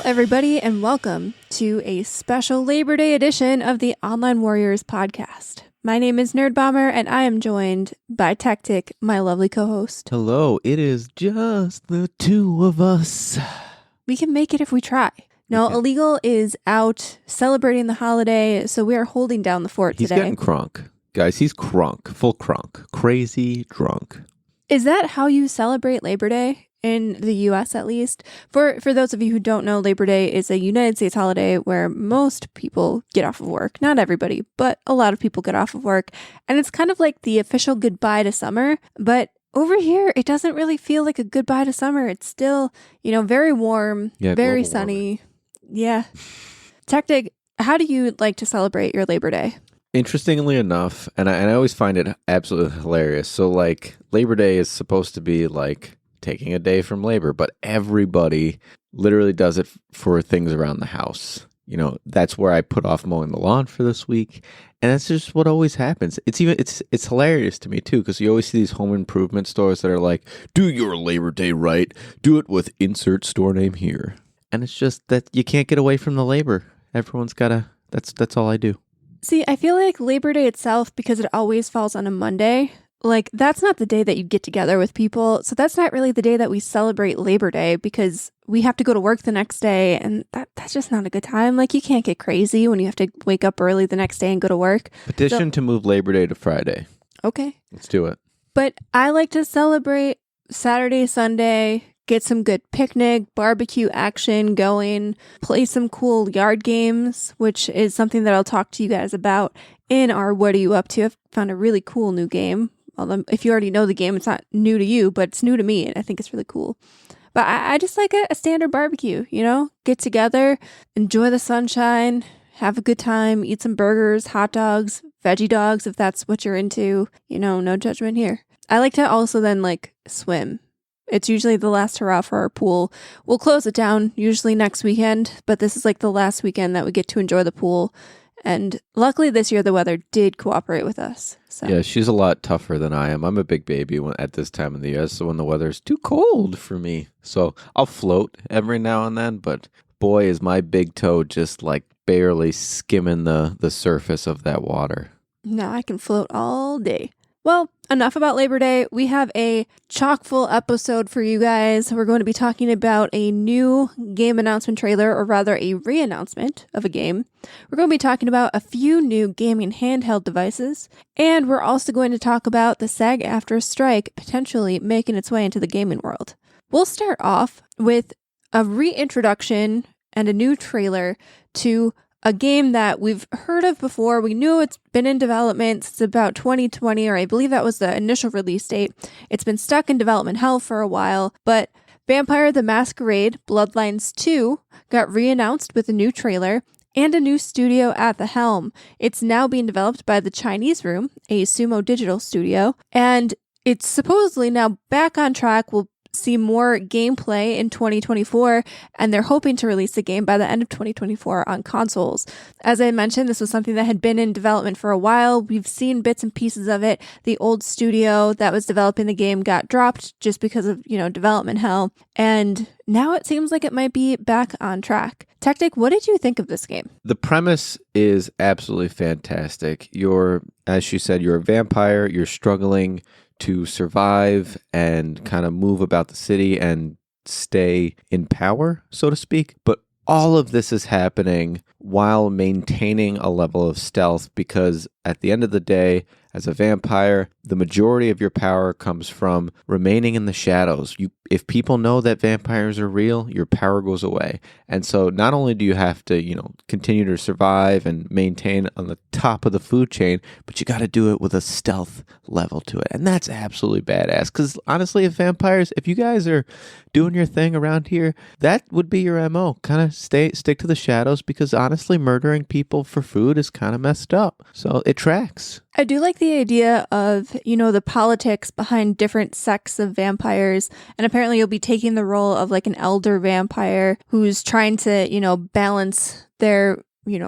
everybody, and welcome to a special Labor Day edition of the Online Warriors podcast. My name is Nerdbomber, and I am joined by Techtic, my lovely co-host. Hello, it is just the two of us. We can make it if we try. No, Illegal is out celebrating the holiday, so we are holding down the fort He's today. getting crunk. Guys, he's crunk. Full crunk. Crazy drunk. Is that how you celebrate Labor Day? In the U.S. at least. For those of you who don't know, Labor Day is a United States holiday where most people get off of work. Not everybody, but a lot of people get off of work. And it's kind of like the official goodbye to summer. But over here, it doesn't really feel like a goodbye to summer. It's still, very warm, very sunny. Warming. Yeah. Techtic, how do you like to celebrate your Labor Day? Interestingly enough, and I always find it absolutely hilarious. So, Labor Day is supposed to be taking a day from labor, but everybody literally does it for things around the house. That's where I put off mowing the lawn for this week, and that's just what always happens. It's hilarious to me too, because you always see these home improvement stores that are like, do your Labor Day right, do it with insert store name here, and it's just that you can't get away from the labor. Everyone's gotta. That's all I do. See, I feel like Labor Day itself, because it always falls on a Monday, that's not the day that you get together with people. So that's not really the day that we celebrate Labor Day, because we have to go to work the next day, and that's just not a good time. You can't get crazy when you have to wake up early the next day and go to work. Petition to move Labor Day to Friday. Okay. Let's do it. But I like to celebrate Saturday, Sunday, get some good picnic, barbecue action going, play some cool yard games, which is something that I'll talk to you guys about in our What Are You Up To? I've found a really cool new game. Although if you already know the game, it's not new to you, but it's new to me, and I think it's really cool. But I just like a standard barbecue, get together, enjoy the sunshine, have a good time, eat some burgers, hot dogs, veggie dogs, if that's what you're into, no judgment here. I like to also then swim. It's usually the last hurrah for our pool. We'll close it down usually next weekend, but this is the last weekend that we get to enjoy the pool. And luckily this year, the weather did cooperate with us. So. Yeah, she's a lot tougher than I am. I'm a big baby at this time of the year, so when the weather's too cold for me. So I'll float every now and then, but boy, is my big toe just barely skimming the surface of that water. No, I can float all day. Well, enough about Labor Day. We have a chock-full episode for you guys. We're going to be talking about a new game announcement trailer, or rather a re-announcement of a game. We're going to be talking about a few new gaming handheld devices, and we're also going to talk about the SAG-AFTRA strike potentially making its way into the gaming world. We'll start off with a reintroduction and a new trailer to a game that we've heard of before. We knew it's been in development since about 2020, or I believe that was the initial release date. It's been stuck in development hell for a while, but Vampire the Masquerade Bloodlines 2 got re-announced with a new trailer and a new studio at the helm. It's now being developed by the Chinese Room, a Sumo Digital studio, and it's supposedly now back on track. We'll see more gameplay in 2024, and they're hoping to release the game by the end of 2024 on consoles. As I mentioned, this was something that had been in development for a while. We've seen bits and pieces of it. The old studio that was developing the game got dropped just because of, development hell, and now it seems like it might be back on track. Techtic, what did you think of this game? The premise is absolutely fantastic. As she said, you're a vampire, you're struggling to survive and kind of move about the city and stay in power, so to speak. But all of this is happening while maintaining a level of stealth, because at the end of the day, as a vampire, the majority of your power comes from remaining in the shadows. If people know that vampires are real, your power goes away. And so not only do you have to, continue to survive and maintain on the top of the food chain, but you got to do it with a stealth level to it. And that's absolutely badass. Because honestly, if you guys are doing your thing around here, that would be your MO. Kind of stick to the shadows, because honestly, murdering people for food is kind of messed up. So it tracks. I do like the idea of, the politics behind different sects of vampires. And apparently you'll be taking the role of an elder vampire who's trying to, balance their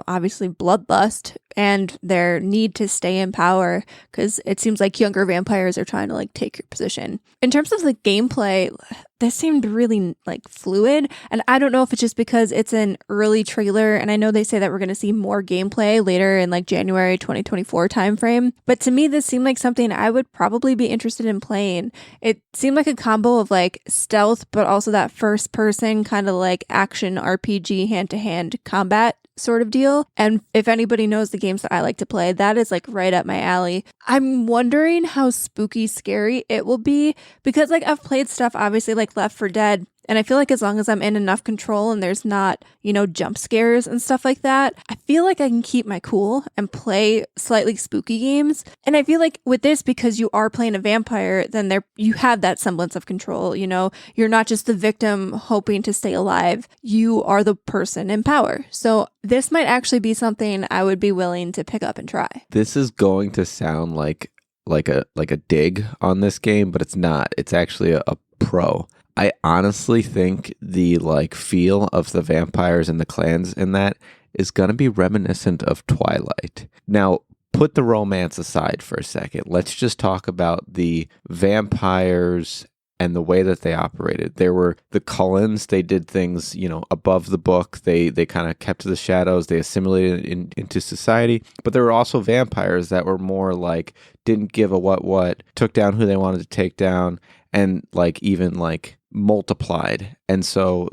obviously bloodlust and their need to stay in power, because it seems like younger vampires are trying to like take your position. In terms of the gameplay, this seemed really like fluid, and I don't know if it's just because it's an early trailer, and I know they say that we're going to see more gameplay later in like January 2024 timeframe, but to me this seemed like something I would probably be interested in playing. It seemed like a combo of like stealth but also that first person kind of like action RPG hand-to-hand combat sort of deal. And if anybody knows the games that I like to play, that is like right up my alley. I'm wondering how spooky scary it will be, because like I've played stuff obviously like Left 4 Dead, and I feel like as long as I'm in enough control and there's not, jump scares and stuff like that, I feel like I can keep my cool and play slightly spooky games. And I feel like with this, because you are playing a vampire, then you have that semblance of control. You're not just the victim hoping to stay alive. You are the person in power. So this might actually be something I would be willing to pick up and try. This is going to sound like a dig on this game, but it's not. It's actually a pro. I honestly think the like feel of the vampires and the clans in that is going to be reminiscent of Twilight. Now, put the romance aside for a second. Let's just talk about the vampires and the way that they operated. There were the Cullens. They did things, above the book. They kind of kept to the shadows. They assimilated into society. But there were also vampires that were more like didn't give a what, took down who they wanted to take down, and like even like multiplied. And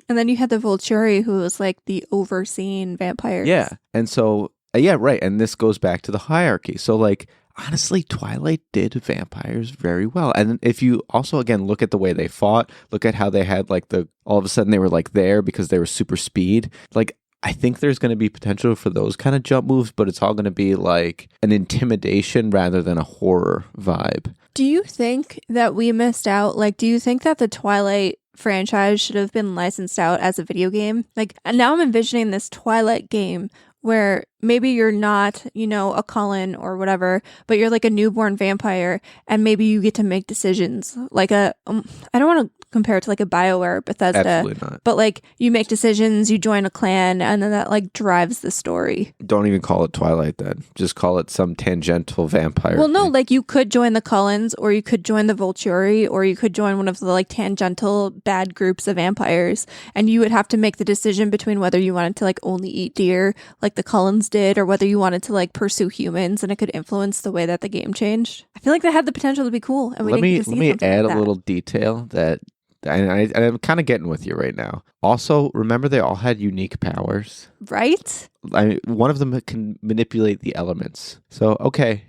then you had the Volturi, who was like the overseeing vampires. Yeah. And so right. And this goes back to the hierarchy. So like honestly, Twilight did vampires very well. And if you also again look at the way they fought, look at how they had like all of a sudden they were like there because they were super speed. Like I think there's going to be potential for those kind of jump moves, but it's all going to be like an intimidation rather than a horror vibe. Do you think that we missed out? Like, do you think that the Twilight franchise should have been licensed out as a video game? Like, now I'm envisioning this Twilight game where maybe you're not, a Cullen or whatever, but you're like a newborn vampire, and maybe you get to make decisions. Like I don't want to compare it to like a BioWare or Bethesda. Absolutely not. But like you make decisions, you join a clan, and then that like drives the story. Don't even call it Twilight then. Just call it some tangential vampire. Well, no, like you could join the Cullens, or you could join the Volturi, or you could join one of the like tangential bad groups of vampires, and you would have to make the decision between whether you wanted to like only eat deer like the Cullens did, or whether you wanted to like pursue humans, and it could influence the way that the game changed. I feel like that had the potential to be cool, and let me add a little detail that, and I'm kind of getting with you right now. Also, remember they all had unique powers, right? One of them can manipulate the elements. So okay.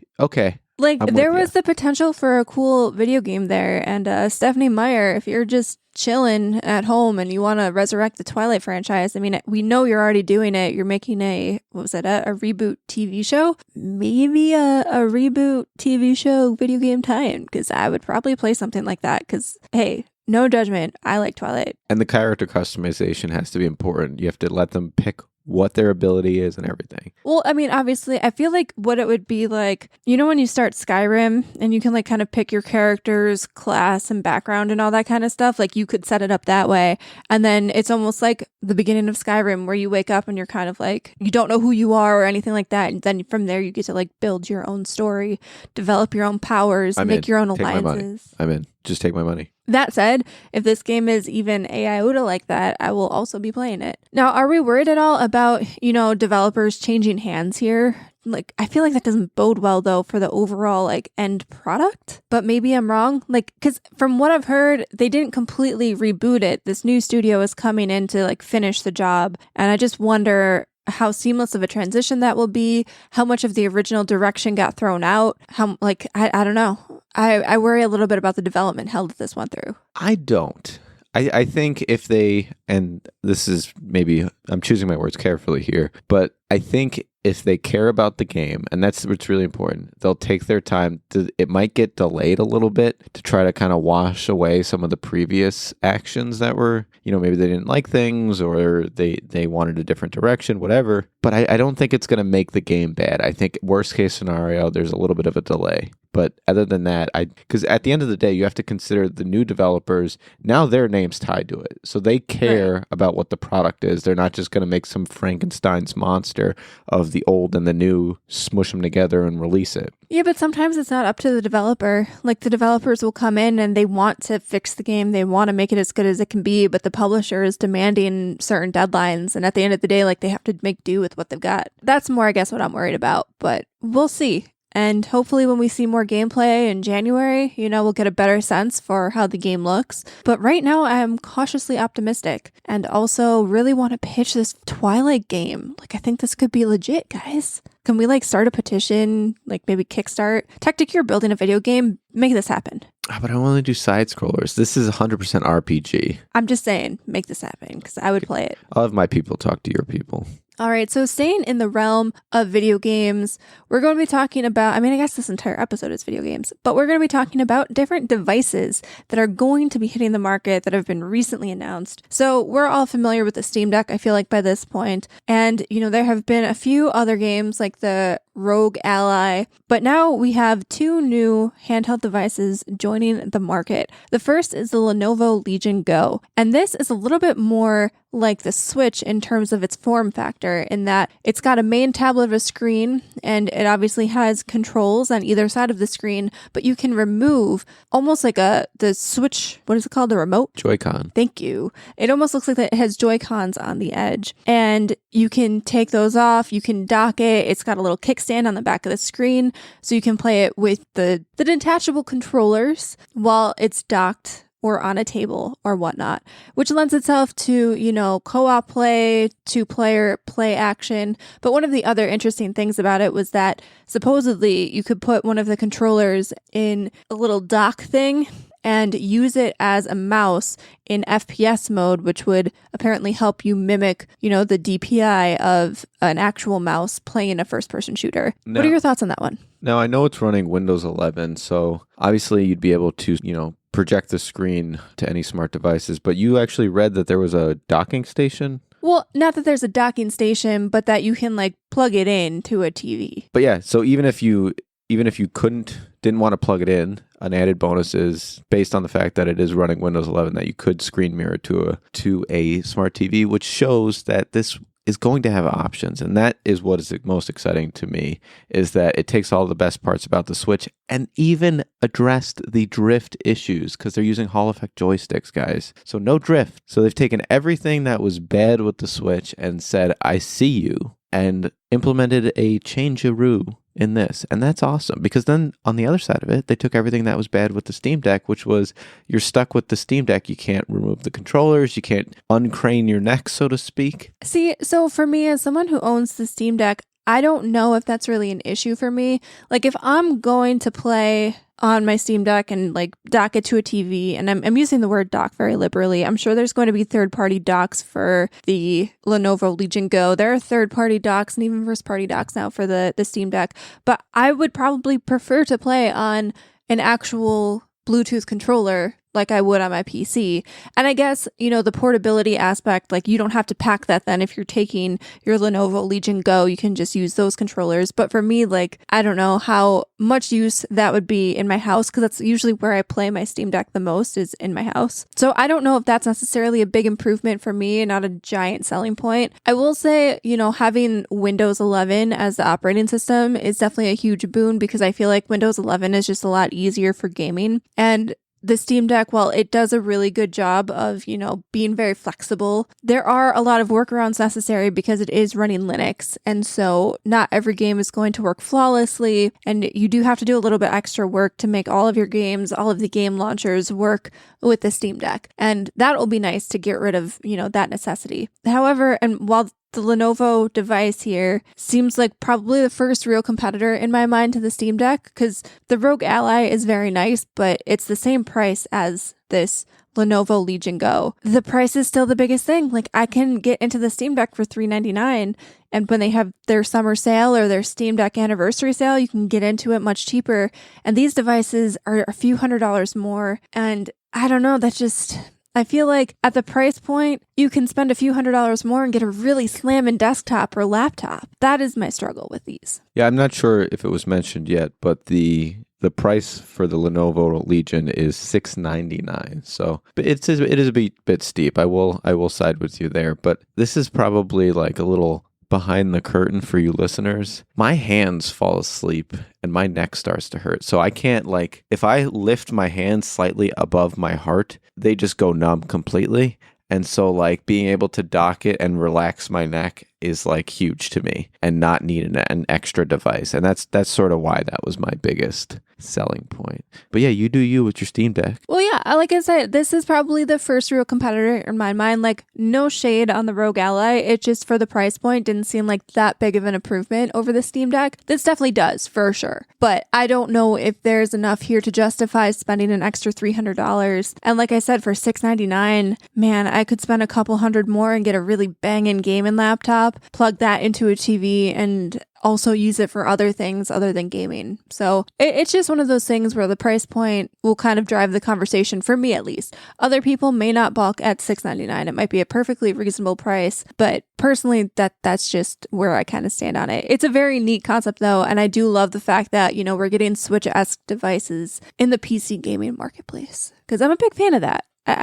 Like there was the potential for a cool video game there. And Stephanie Meyer, if you're just chilling at home and you want to resurrect the Twilight franchise, I mean, we know you're already doing it. You're making a reboot TV show? Maybe a reboot TV show video game tie-in, because I would probably play something like that, because, hey, no judgment, I like Twilight. And the character customization has to be important. You have to let them pick what their ability is and everything. Well, I mean, obviously, I feel like what it would be like, when you start Skyrim and you can like kind of pick your character's class and background and all that kind of stuff, like you could set it up that way. And then it's almost like the beginning of Skyrim where you wake up and you're kind of like, you don't know who you are or anything like that. And then from there, you get to like build your own story, develop your own powers, make your own alliances. I'm in. Just take my money. That said, if this game is even a iota like that, I will also be playing it. Now, are we worried at all about, developers changing hands here? Like, I feel like that doesn't bode well, though, for the overall, like, end product. But maybe I'm wrong. Like, because from what I've heard, they didn't completely reboot it. This new studio is coming in to, like, finish the job. And I just wonder how seamless of a transition that will be, how much of the original direction got thrown out, how, like, I don't know. I worry a little bit about the development hell that this went through. I don't. I think if they, and this is maybe, I'm choosing my words carefully here, but I think if they care about the game, and that's what's really important, they'll take their time. It might get delayed a little bit to try to kind of wash away some of the previous actions that were, maybe they didn't like things or they wanted a different direction, whatever. But I don't think it's going to make the game bad. I think worst case scenario, there's a little bit of a delay. But other than that, because at the end of the day, you have to consider the new developers. Now their name's tied to it. So they care about what the product is. They're not just going to make some Frankenstein's monster of the old and the new, smush them together and release it. Yeah, but sometimes it's not up to the developer. Like, the developers will come in and they want to fix the game. They want to make it as good as it can be, but the publisher is demanding certain deadlines. And at the end of the day, like, they have to make do with what they've got. That's more, I guess, what I'm worried about. But we'll see. And hopefully when we see more gameplay in January, we'll get a better sense for how the game looks. But right now I'm cautiously optimistic and also really want to pitch this Twilight game. Like, I think this could be legit, guys. Can we start a petition, maybe Kickstart? Techtic, you're building a video game. Make this happen. But I only do side scrollers. This is 100% RPG. I'm just saying, make this happen because I would play it. I'll have my people talk to your people. All right, so staying in the realm of video games, we're going to be talking about, I guess this entire episode is video games, but we're going to be talking about different devices that are going to be hitting the market that have been recently announced. So we're all familiar with the Steam Deck, I feel like, by this point. And, there have been a few other games like the Rogue Ally, but now we have two new handheld devices joining the market. The first is the Lenovo Legion Go, and this is a little bit more like the Switch in terms of its form factor, in that it's got a main tablet of a screen, and it obviously has controls on either side of the screen, but you can remove almost like the Switch, what is it called? The remote? Joy-Con. Thank you. It almost looks like that it has Joy-Cons on the edge, and you can take those off, you can dock it, it's got a little kickstand on the back of the screen, so you can play it with the detachable controllers while it's docked or on a table or whatnot, which lends itself to, co-op play, two-player play action. But one of the other interesting things about it was that supposedly you could put one of the controllers in a little dock thing and use it as a mouse in FPS mode, which would apparently help you mimic, the DPI of an actual mouse playing a first-person shooter. What are your thoughts on that one? Now, I know it's running Windows 11, so obviously you'd be able to, project the screen to any smart devices, but you actually read that there was a docking station? Well, not that there's a docking station, but that you can plug it in to a TV. But yeah, so even if you didn't want to plug it in, an added bonus is based on the fact that it is running Windows 11 that you could screen mirror to a smart TV, which shows that this is going to have options. And that is what is most exciting to me, is that it takes all the best parts about the Switch and even addressed the drift issues, because they're using Hall effect joysticks, guys. So no drift. So they've taken everything that was bad with the Switch and said, I see you, and implemented a change-a-roo in this. And that's awesome, because then on the other side of it, they took everything that was bad with the Steam Deck, which was you're stuck with the Steam Deck. You can't remove the controllers. You can't uncrane your neck, so to speak. See, so for me, as someone who owns the Steam Deck, I don't know if that's really an issue for me. If I'm going to play on my Steam Deck and dock it to a TV, and I'm using the word dock very liberally. I'm sure there's going to be third-party docks for the Lenovo Legion Go. There are third-party docks and even first-party docks now for the Steam Deck, but I would probably prefer to play on an actual Bluetooth controller like I would on my PC. And I guess, the portability aspect, you don't have to pack that then. If you're taking your Lenovo Legion Go, you can just use those controllers. But for me, I don't know how much use that would be in my house, because that's usually where I play my Steam Deck the most, is in my house. So I don't know if that's necessarily a big improvement for me and not a giant selling point. I will say, having Windows 11 as the operating system is definitely a huge boon, because I feel like Windows 11 is just a lot easier for gaming. And the Steam Deck, while it does a really good job of, being very flexible, there are a lot of workarounds necessary because it is running Linux. And so not every game is going to work flawlessly. And you do have to do a little bit extra work to make all of your games, all of the game launchers work with the Steam Deck. And that will be nice to get rid of, that necessity. However, and while the Lenovo device here seems like probably the first real competitor in my mind to the Steam Deck, because the Rogue Ally is very nice, but it's the same price as this Lenovo Legion Go. The price is still the biggest thing. I can get into the Steam Deck for $399, and when they have their summer sale or their Steam Deck anniversary sale, you can get into it much cheaper. And these devices are a few $100s more. And I don't know, that's just... I feel like at the price point, you can spend a few $100s more and get a really slamming desktop or laptop. That is my struggle with these. Yeah, I'm not sure if it was mentioned yet, but the the price for the Lenovo Legion is $699. So it is a bit steep. I will side with you there, but this is probably like a little behind the curtain for you listeners. My hands fall asleep and my neck starts to hurt. So I can't, like, if I lift my hands slightly above my heart, they just go numb completely. And so, like, being able to dock it and relax my neck is, like, huge to me, and not needing an extra device. And that's sort of why that was my biggest selling point. But yeah, you do you with your Steam Deck. Well, yeah, like I said, this is probably the first real competitor in my mind. Like, no shade on the Rogue Ally. It just, for the price point, didn't seem like that big of an improvement over the Steam Deck. This definitely does, for sure. But I don't know if there's enough here to justify spending an extra $300. And like I said, for $699, man, I could spend a couple hundred more and get a really banging gaming laptop, plug that into a TV, and also use it for other things other than gaming. So it's just one of those things where the price point will kind of drive the conversation, for me at least. Other people may not balk at $699. It might be a perfectly reasonable price, but personally, that's just where I kind of stand on it. It's a very neat concept though, and I do love the fact that, you know, we're getting Switch-esque devices in the PC gaming marketplace, because I'm a big fan of that. I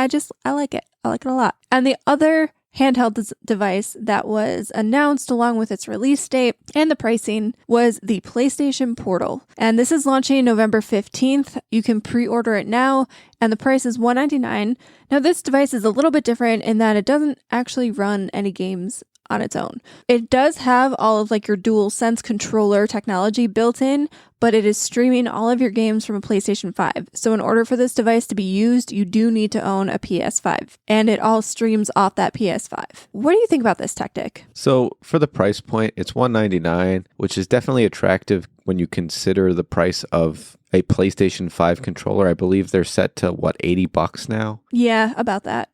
like it. I like it a lot. And the other handheld device that was announced along with its release date and the pricing was the PlayStation Portal. And this is launching November 15th. You can pre-order it now, and the price is $199. Now, this device is a little bit different in that it doesn't actually run any games on its own. It does have all of like your DualSense controller technology built in, but it is streaming all of your games from a PlayStation 5. So in order for this device to be used, you do need to own a PS5, and it all streams off that PS5. What do you think about this, Techtic? So for the price point, it's $199, which is definitely attractive when you consider the price of a PlayStation 5 controller. I believe they're set to $80 now. Yeah, about that.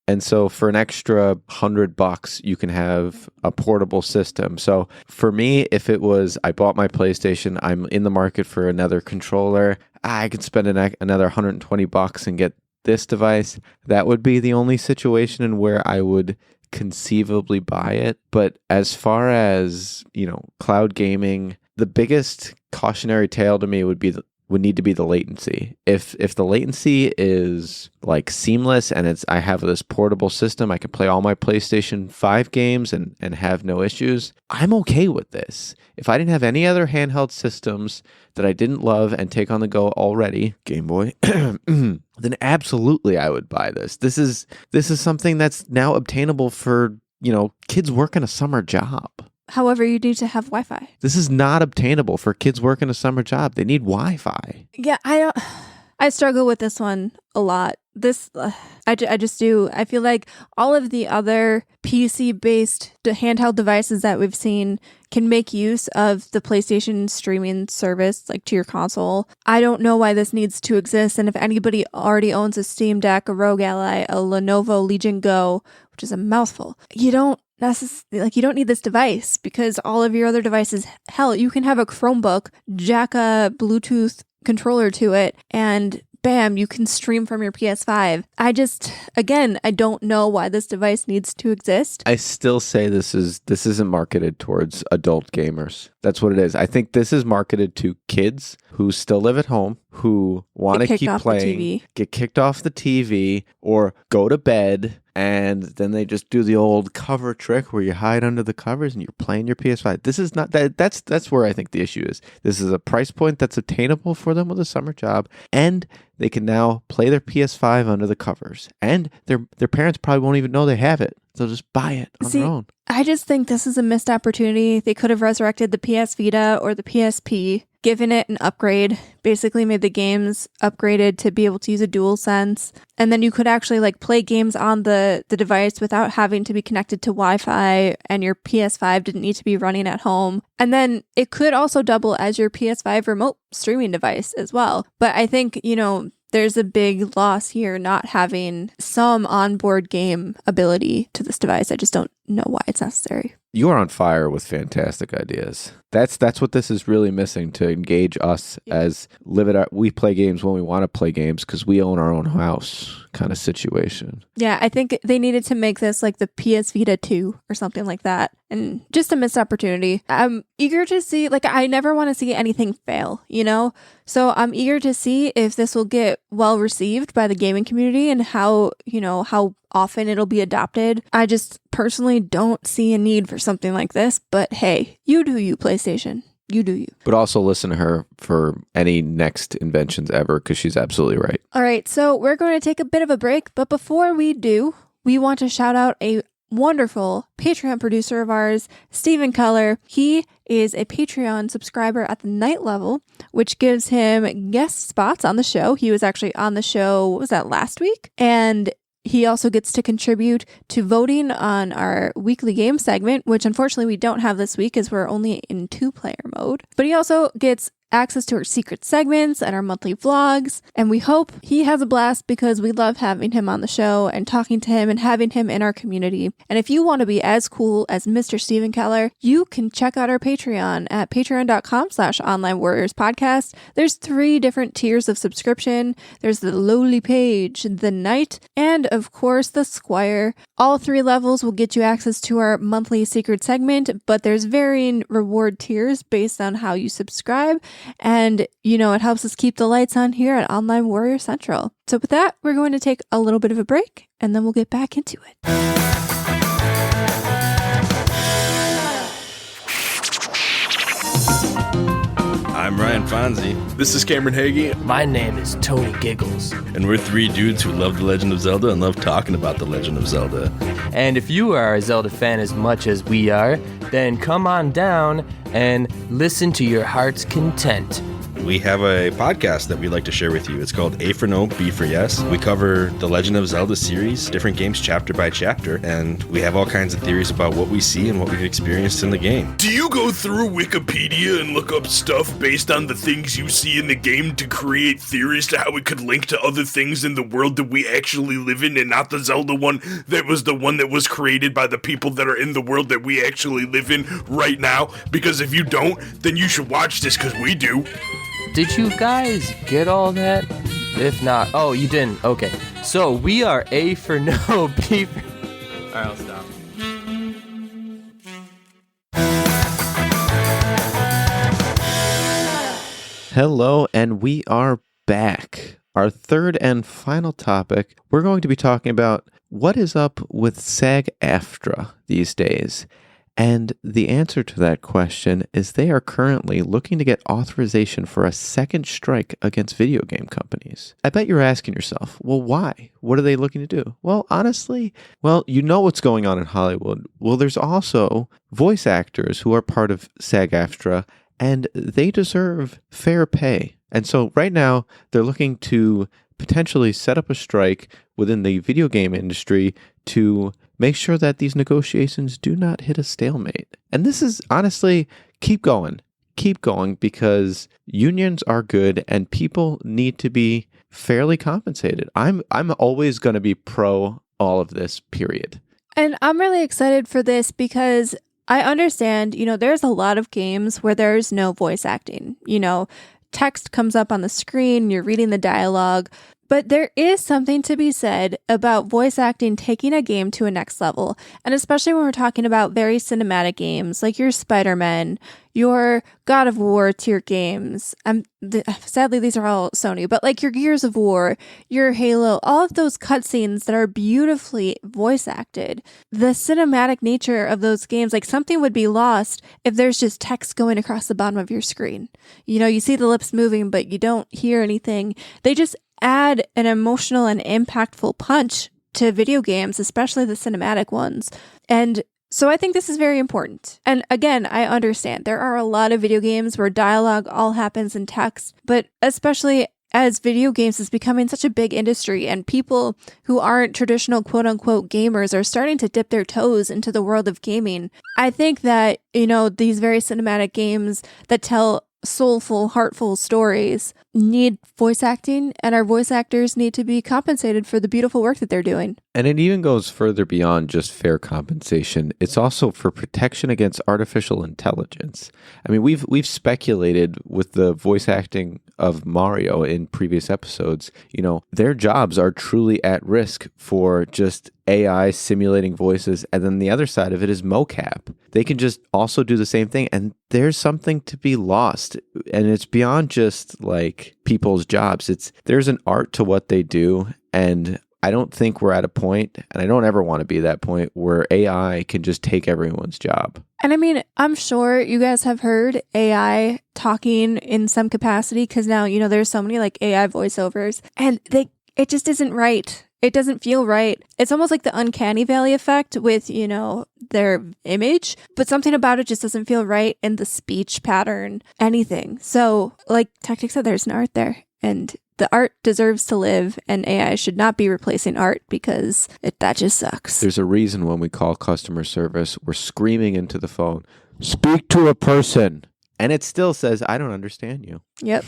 And so for an extra $100, you can have a portable system. So for me, if it was, I bought my PlayStation, I'm in the market for another controller, I could spend another $120 and get this device. That would be the only situation in where I would conceivably buy it. But as far as, you know, cloud gaming, the biggest cautionary tale to me would need to be the latency. If the latency is like seamless and I have this portable system, I can play all my PlayStation 5 games and have no issues, I'm okay with this. If I didn't have any other handheld systems that I didn't love and take on the go already, Game Boy, then absolutely I would buy this. This is something that's now obtainable for, you know, kids working a summer job. However, you need to have Wi-Fi. This is not obtainable for kids working a summer job. They need Wi-Fi. Yeah, I struggle with this one a lot. I just do. I feel like all of the other PC-based handheld devices that we've seen can make use of the PlayStation streaming service, like to your console. I don't know why this needs to exist. And if anybody already owns a Steam Deck, a Rogue Ally, a Lenovo Legion Go, which is a mouthful, you don't need this device, because all of your other devices, hell, you can have a Chromebook, jack a Bluetooth controller to it, and bam, you can stream from your PS5. I don't know why this device needs to exist. I still say this isn't marketed towards adult gamers. That's what it is. I think this is marketed to kids who still live at home, who want to keep playing, get kicked off the TV, or go to bed, and then they just do the old cover trick where you hide under the covers and you're playing your PS5. This is not that. That's where I think the issue is. This is a price point that's attainable for them with a summer job, and they can now play their PS5 under the covers, and their parents probably won't even know they have it. They'll just buy it on their own. I just think this is a missed opportunity. They could have resurrected the PS Vita or the PSP, given it an upgrade, basically made the games upgraded to be able to use a DualSense. And then you could actually like play games on the device without having to be connected to Wi-Fi, and your PS5 didn't need to be running at home. And then it could also double as your PS5 remote streaming device as well. But I think, you know, there's a big loss here not having some onboard game ability to this device. I just don't know why it's necessary. You are on fire with fantastic ideas. That's what this is really missing to engage us as we play games when we want to play games because we own our own house kind of situation. Yeah, I think they needed to make this like the PS Vita 2 or something like that. and just a missed opportunity. I'm eager to see, like, I never want to see anything fail, you know? So I'm eager to see if this will get well received by the gaming community and how, you know, how often it'll be adopted. I just personally don't see a need for something like this, but hey, you do you, PlayStation. You do you. But also listen to her for any next inventions ever, because she's absolutely right. All right, so we're going to take a bit of a break, but before we do, we want to shout out a wonderful Patreon producer of ours, Stephen Keller. He is a Patreon subscriber at the night level, which gives him guest spots on the show. He was actually on the show, what was that, last week? And he also gets to contribute to voting on our weekly game segment, which unfortunately we don't have this week as we're only in 2-player mode. But he also gets access to our secret segments and our monthly vlogs, and we hope he has a blast because we love having him on the show and talking to him and having him in our community. And if you want to be as cool as Mr. Stephen Keller, you can check out our Patreon at patreon.com/onlinewarriorspodcast. There's 3 different tiers of subscription. There's the lowly page, the knight, and of course the squire. All 3 levels will get you access to our monthly secret segment, but there's varying reward tiers based on how you subscribe. And, you know, it helps us keep the lights on here at Online Warrior Central. So with that, we're going to take a little bit of a break, and then we'll get back into it. I'm Ryan Fonzie. This is Cameron Hagee. My name is Tony Giggles. And we're 3 dudes who love The Legend of Zelda and love talking about The Legend of Zelda. And if you are a Zelda fan as much as we are, then come on down and listen to your heart's content. We have a podcast that we'd like to share with you. It's called A for No, B for Yes. We cover the Legend of Zelda series, different games chapter by chapter, and we have all kinds of theories about what we see and what we've experienced in the game. Do you go through Wikipedia and look up stuff based on the things you see in the game to create theories to how it could link to other things in the world that we actually live in, and not the Zelda one that was the one that was created by the people that are in the world that we actually live in right now? Because if you don't, then you should watch this, because we do. Did you guys get all that? If not, oh, you didn't. Okay. So we are A for No, B for... All right, I'll stop. Hello, and we are back. Our third and final topic, we're going to be talking about what is up with SAG-AFTRA these days. And the answer to that question is they are currently looking to get authorization for a second strike against video game companies. I bet you're asking yourself, well, why? What are they looking to do? Well, honestly, you know what's going on in Hollywood. Well, there's also voice actors who are part of SAG-AFTRA, and they deserve fair pay. And so right now, they're looking to potentially set up a strike within the video game industry to make sure that these negotiations do not hit a stalemate. And this is honestly, keep going, because unions are good and people need to be fairly compensated. I'm always going to be pro all of this, period. And I'm really excited for this because I understand, you know, there's a lot of games where there's no voice acting. You know, text comes up on the screen, you're reading the dialogue. But there is something to be said about voice acting taking a game to a next level. And especially when we're talking about very cinematic games like your Spider-Man, your God of War tier games. Sadly, these are all Sony, but like your Gears of War, your Halo, all of those cutscenes that are beautifully voice acted. The cinematic nature of those games, like something would be lost if there's just text going across the bottom of your screen. You know, you see the lips moving, but you don't hear anything. They just add an emotional and impactful punch to video games, especially the cinematic ones. And so I think this is very important. And again, I understand there are a lot of video games where dialogue all happens in text, but especially as video games is becoming such a big industry and people who aren't traditional quote unquote gamers are starting to dip their toes into the world of gaming. I think that, you know, these very cinematic games that tell soulful, heartful stories need voice acting, and our voice actors need to be compensated for the beautiful work that they're doing. And it even goes further beyond just fair compensation. It's also for protection against artificial intelligence. I mean, we've speculated with the voice acting of Mario in previous episodes, you know, their jobs are truly at risk for just AI simulating voices, and then the other side of it is mocap. They can just also do the same thing, and there's something to be lost, and it's beyond just like people's jobs. There's an art to what they do, and I don't think we're at a point, and I don't ever want to be that point, where AI can just take everyone's job. And I mean, I'm sure you guys have heard AI talking in some capacity, because now, there's so many like AI voiceovers, and it just isn't right. It doesn't feel right. It's almost like the uncanny valley effect with, their image, but something about it just doesn't feel right in the speech pattern, anything. So like Techtic said, there's an art there, and the art deserves to live, and AI should not be replacing art because that just sucks. There's a reason when we call customer service, we're screaming into the phone, speak to a person. And it still says, I don't understand you. Yep.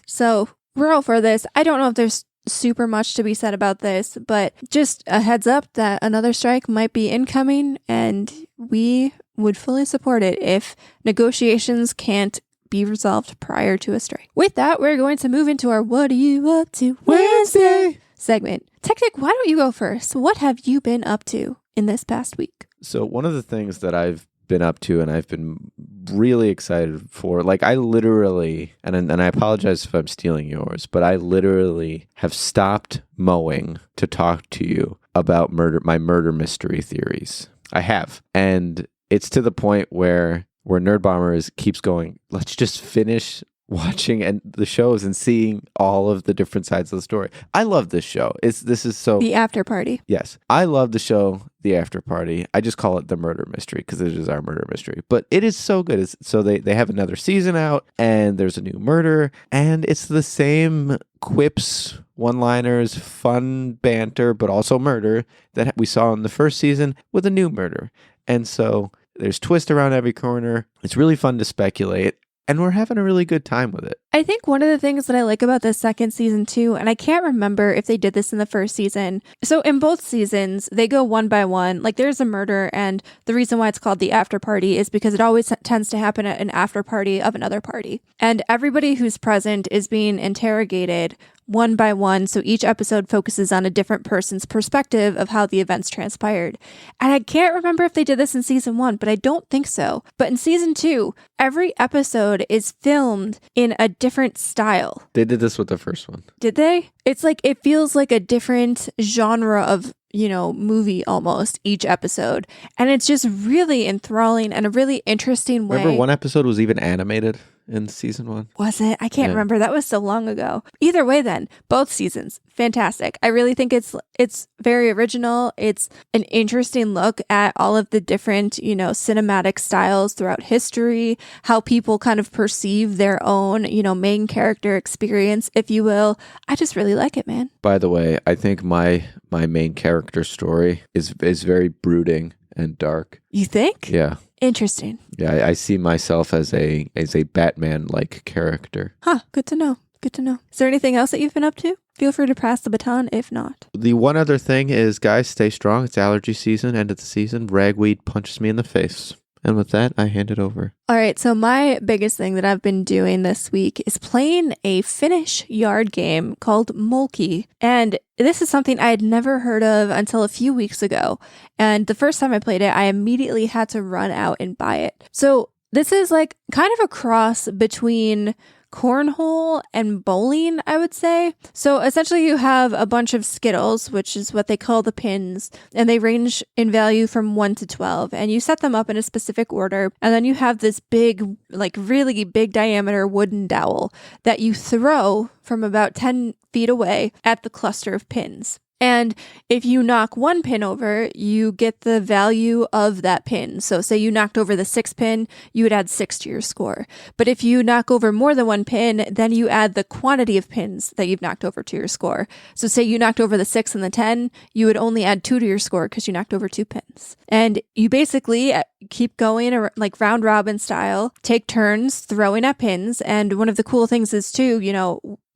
So we're all for this. I don't know if there's super much to be said about this, but just a heads up that another strike might be incoming, and we would fully support it if negotiations can't be resolved prior to a strike. With that, we're going to move into our What Are You Up To Wednesday segment. Techtic, why don't you go first? What have you been up to in this past week? So one of the things that I've been up to and I've been really excited for, like I literally, and I apologize if I'm stealing yours, but I literally have stopped mowing to talk to you about my murder mystery theories. I have. And it's to the point where Nerdbomber keeps going, let's just finish watching the shows and seeing all of the different sides of the story. I love this show. This is so... The After Party. Yes. I love the show, The After Party. I just call it the murder mystery because it is our murder mystery. But it is so good. So they have another season out, and there's a new murder, and it's the same quips, one-liners, fun banter, but also murder that we saw in the first season with a new murder. And so there's twist around every corner. It's really fun to speculate. And we're having a really good time with it. I think one of the things that I like about this second season too, and I can't remember if they did this in the first season. So in both seasons, they go one by one. Like there's a murder, and the reason why it's called the after party is because it always tends to happen at an after party of another party. And everybody who's present is being interrogated one by one, so each episode focuses on a different person's perspective of how the events transpired. And I can't remember if they did this in season 1, but I don't think so. But in season 2, every episode is filmed in a different style. They did this with the first one. Did they? It's like, it feels like a different genre of movie almost each episode. And it's just really enthralling and a really interesting way. Remember one episode was even animated in season 1? Was it? I can't remember. That was so long ago. Either way then, both seasons, fantastic. I really think it's very original. It's an interesting look at all of the different, cinematic styles throughout history, how people kind of perceive their own, main character experience, if you will. I just really like it, man. By the way, I think my main character story is very brooding and dark. You think? Yeah. Interesting. Yeah, I see myself as a Batman-like character. Huh, good to know. Good to know. Is there anything else that you've been up to? Feel free to pass the baton if not. The one other thing is, guys, stay strong. It's allergy season, end of the season. Ragweed punches me in the face. And with that, I hand it over. All right, so my biggest thing that I've been doing this week is playing a Finnish yard game called Molkky. And this is something I had never heard of until a few weeks ago. And the first time I played it, I immediately had to run out and buy it. So this is like kind of a cross between cornhole and bowling, I would say. So essentially you have a bunch of Skittles, which is what they call the pins, and they range in value from 1 to 12, and you set them up in a specific order. And then you have this big, like really big diameter wooden dowel that you throw from about 10 feet away at the cluster of pins. And if you knock one pin over, you get the value of that pin. So say you knocked over the 6 pin, you would add 6 to your score. But if you knock over more than one pin, then you add the quantity of pins that you've knocked over to your score. So say you knocked over the 6 and the 10, you would only add 2 to your score because you knocked over 2 pins. And you basically keep going like round robin style, take turns throwing at pins. And one of the cool things is too,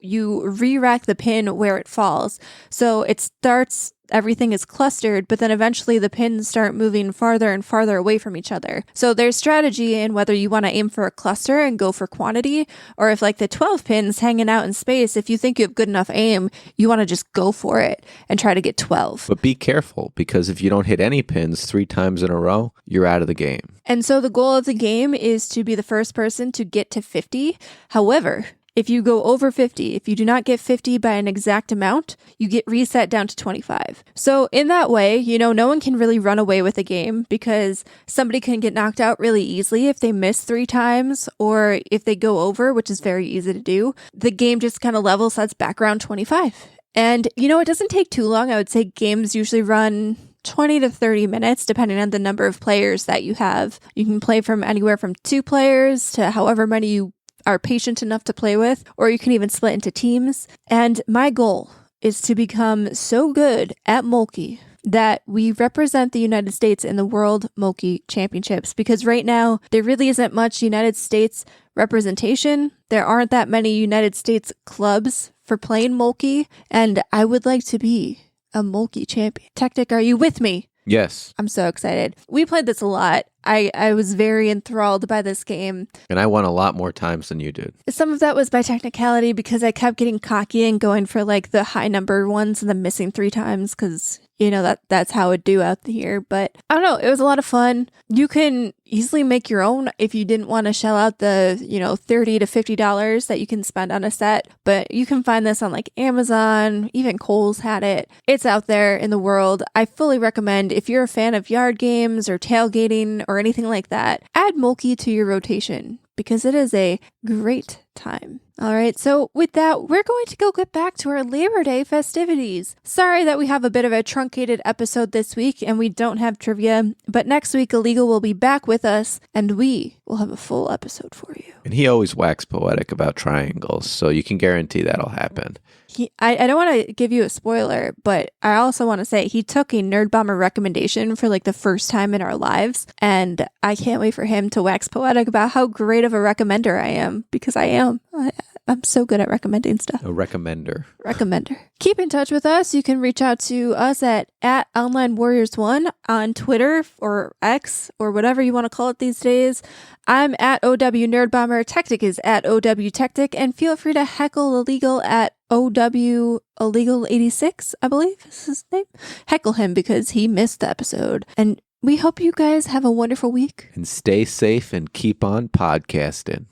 you re-rack the pin where it falls. So it starts everything is clustered, but then eventually the pins start moving farther and farther away from each other. So there's strategy in whether you want to aim for a cluster and go for quantity, or if like the 12 pins hanging out in space, if you think you have good enough aim, you want to just go for it and try to get 12. But be careful, because if you don't hit any pins 3 times in a row, you're out of the game. And so the goal of the game is to be the first person to get to 50. However, if you go over 50, if you do not get 50 by an exact amount, you get reset down to 25. So in that way, no one can really run away with the game, because somebody can get knocked out really easily if they miss 3 times, or if they go over, which is very easy to do. The game just kind of level sets back around 25. And, it doesn't take too long. I would say games usually run 20 to 30 minutes, depending on the number of players that you have. You can play from anywhere from 2 players to however many you are patient enough to play with, or you can even split into teams. And my goal is to become so good at Molkky that we represent the United States in the World Molkky Championships, because right now there really isn't much United States representation. There aren't that many United States clubs for playing Molkky, and I would like to be a Molkky champion. Techtic, are you with me? Yes. I'm so excited. We played this a lot. I was very enthralled by this game. And I won a lot more times than you did. Some of that was by technicality, because I kept getting cocky and going for like the high number ones and then missing 3 times, because that's how it do out here. But I don't know, it was a lot of fun. You can easily make your own if you didn't want to shell out the $30 to $50 that you can spend on a set. But you can find this on like Amazon, even Kohl's had it. It's out there in the world. I fully recommend, if you're a fan of yard games or tailgating or anything like that, add Molkky to your rotation, because it is a great time. All right, so with that, we're going to go get back to our Labor Day festivities. Sorry that we have a bit of a truncated episode this week and we don't have trivia, but next week Illegal will be back with us and we will have a full episode for you. And he always wax poetic about triangles, so you can guarantee that'll happen. I don't want to give you a spoiler, but I also want to say he took a Nerdbomber recommendation for like the first time in our lives, and I can't wait for him to wax poetic about how great of a recommender I am, because I am. I'm so good at recommending stuff. A recommender. Keep in touch with us. You can reach out to us at OnlineWarriors1 on Twitter or X or whatever you want to call it these days. I'm at OW Nerdbomber. Techtic is at OW Techtic. And feel free to heckle Illegal at OW Illegal86, I believe is his name. Heckle him because he missed the episode. And we hope you guys have a wonderful week. And stay safe and keep on podcasting.